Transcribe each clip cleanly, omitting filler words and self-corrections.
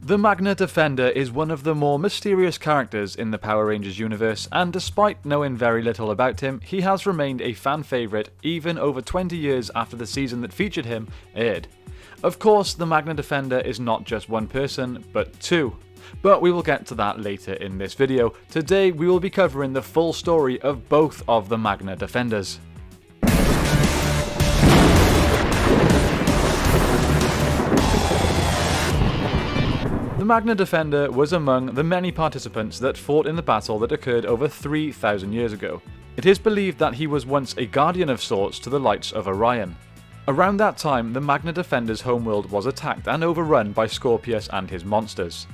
The Magna Defender is one of the more mysterious characters in the Power Rangers universe, and despite knowing very little about him, he has remained a fan favourite even over 20 years after the season that featured him aired. Of course, the Magna Defender is not just one person, but two. But we will get to that later in this video. Today we will be covering the full story of both of the Magna Defenders. The Magna Defender was among the many participants that fought in the battle that occurred over 3,000 years ago. It is believed that he was once a guardian of sorts to the lights of Orion. Around that time, the Magna Defender's homeworld was attacked and overrun by Scorpius and his monsters.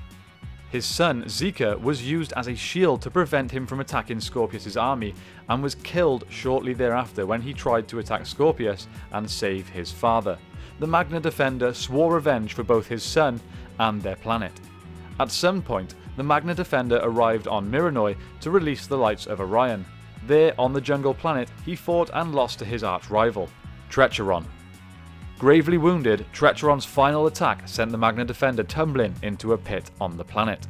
His son, Zika, was used as a shield to prevent him from attacking Scorpius' army, and was killed shortly thereafter when he tried to attack Scorpius and save his father. The Magna Defender swore revenge for both his son and their planet. At some point, the Magna Defender arrived on Miranoi to release the lights of Orion. There, on the jungle planet, he fought and lost to his arch-rival, Trecheron. Gravely wounded, Trecheron's final attack sent the Magna Defender tumbling into a pit on the planet.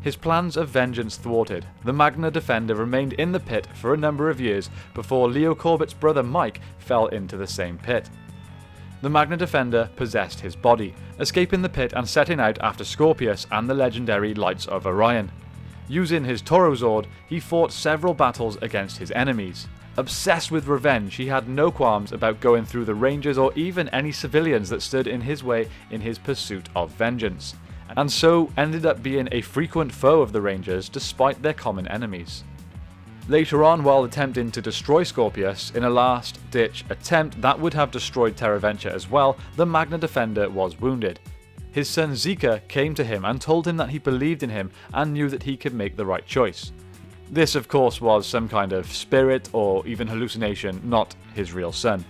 His plans of vengeance thwarted, the Magna Defender remained in the pit for a number of years before Leo Corbett's brother Mike fell into the same pit. The Magna Defender possessed his body, escaping the pit and setting out after Scorpius and the legendary Lights of Orion. Using his Torozord, he fought several battles against his enemies. Obsessed with revenge, he had no qualms about going through the Rangers or even any civilians that stood in his way in his pursuit of vengeance, and so ended up being a frequent foe of the Rangers despite their common enemies. Later on, while attempting to destroy Scorpius in a last-ditch attempt that would have destroyed Terraventure as well, the Magna Defender was wounded. His son Zika came to him and told him that he believed in him and knew that he could make the right choice. This, of course, was some kind of spirit or even hallucination, not his real son.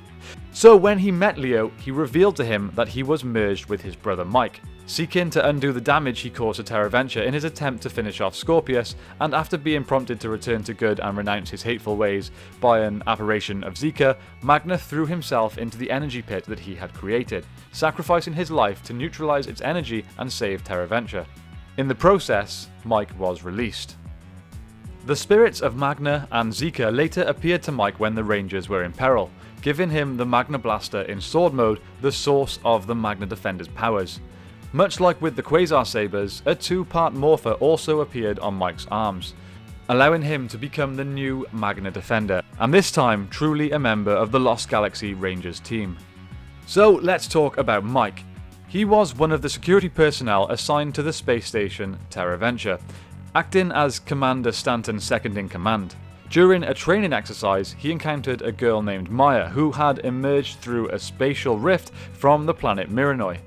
So when he met Leo, he revealed to him that he was merged with his brother Mike, seeking to undo the damage he caused to Terraventure in his attempt to finish off Scorpius, and after being prompted to return to good and renounce his hateful ways by an apparition of Zika, Magna threw himself into the energy pit that he had created, sacrificing his life to neutralize its energy and save Terraventure. In the process, Mike was released. The spirits of Magna and Zika later appeared to Mike when the Rangers were in peril, giving him the Magna Blaster in Sword Mode, the source of the Magna Defender's powers. Much like with the Quasar Sabers, a two-part morpher also appeared on Mike's arms, allowing him to become the new Magna Defender, and this time truly a member of the Lost Galaxy Rangers team. So let's talk about Mike. He was one of the security personnel assigned to the space station Terraventure, acting as Commander Stanton's second-in-command. During a training exercise, he encountered a girl named Maya who had emerged through a spatial rift from the planet Miranoi.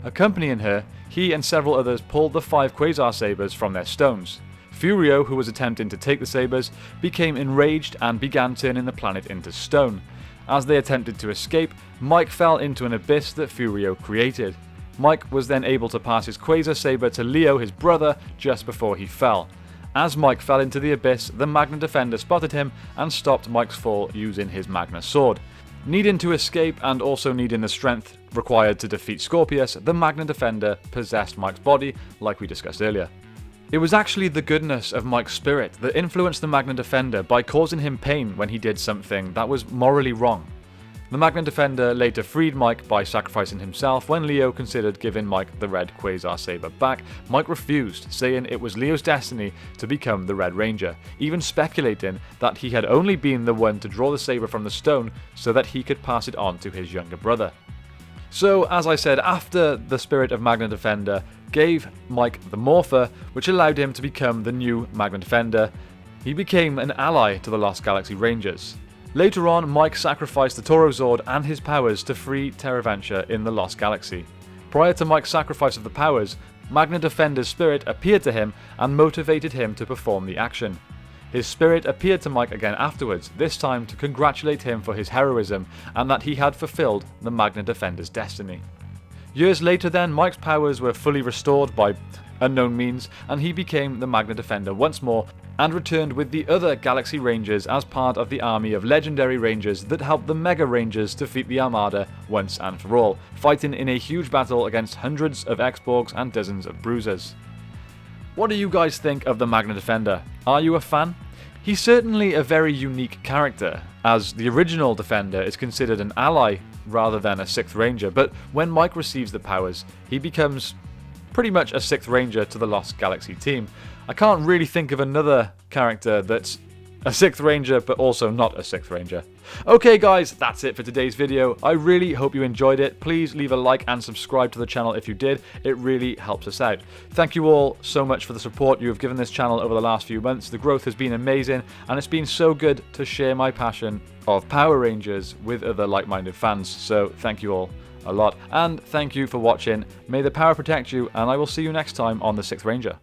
Accompanying her, he and several others pulled the 5 Quasar Sabers from their stones. Furio, who was attempting to take the sabers, became enraged and began turning the planet into stone. As they attempted to escape, Mike fell into an abyss that Furio created. Mike was then able to pass his Quasar Saber to Leo, his brother, just before he fell. As Mike fell into the abyss, the Magna Defender spotted him and stopped Mike's fall using his Magna Sword. Needing to escape and also needing the strength required to defeat Scorpius, the Magna Defender possessed Mike's body, like we discussed earlier. It was actually the goodness of Mike's spirit that influenced the Magna Defender by causing him pain when he did something that was morally wrong. The Magna Defender later freed Mike by sacrificing himself. When Leo considered giving Mike the red Quasar Saber back, Mike refused, saying it was Leo's destiny to become the Red Ranger, even speculating that he had only been the one to draw the saber from the stone so that he could pass it on to his younger brother. So, as I said, after the spirit of Magna Defender gave Mike the Morpher, which allowed him to become the new Magna Defender, he became an ally to the Lost Galaxy Rangers. Later on, Mike sacrificed the Torozord and his powers to free Terraventure in the Lost Galaxy. Prior to Mike's sacrifice of the powers, Magna Defender's spirit appeared to him and motivated him to perform the action. His spirit appeared to Mike again afterwards, this time to congratulate him for his heroism and that he had fulfilled the Magna Defender's destiny. Years later then, Mike's powers were fully restored by unknown means, and he became the Magna Defender once more, and returned with the other Galaxy Rangers as part of the army of legendary Rangers that helped the Mega Rangers defeat the Armada once and for all, fighting in a huge battle against hundreds of X-Borgs and dozens of Bruisers. What do you guys think of the Magna Defender? Are you a fan? He's certainly a very unique character, as the original Defender is considered an ally rather than a 6th Ranger, but when Mike receives the powers, he becomes pretty much a 6th Ranger to the Lost Galaxy team. I can't really think of another character that's a 6th Ranger but also not a 6th Ranger. Okay guys, that's it for today's video. I really hope you enjoyed it. Please leave a like and subscribe to the channel if you did. It really helps us out. Thank you all so much for the support you have given this channel over the last few months. The growth has been amazing, and it's been so good to share my passion of Power Rangers with other like-minded fans. So thank you all a lot, and thank you for watching. May the power protect you, and I will see you next time on the 6th Ranger.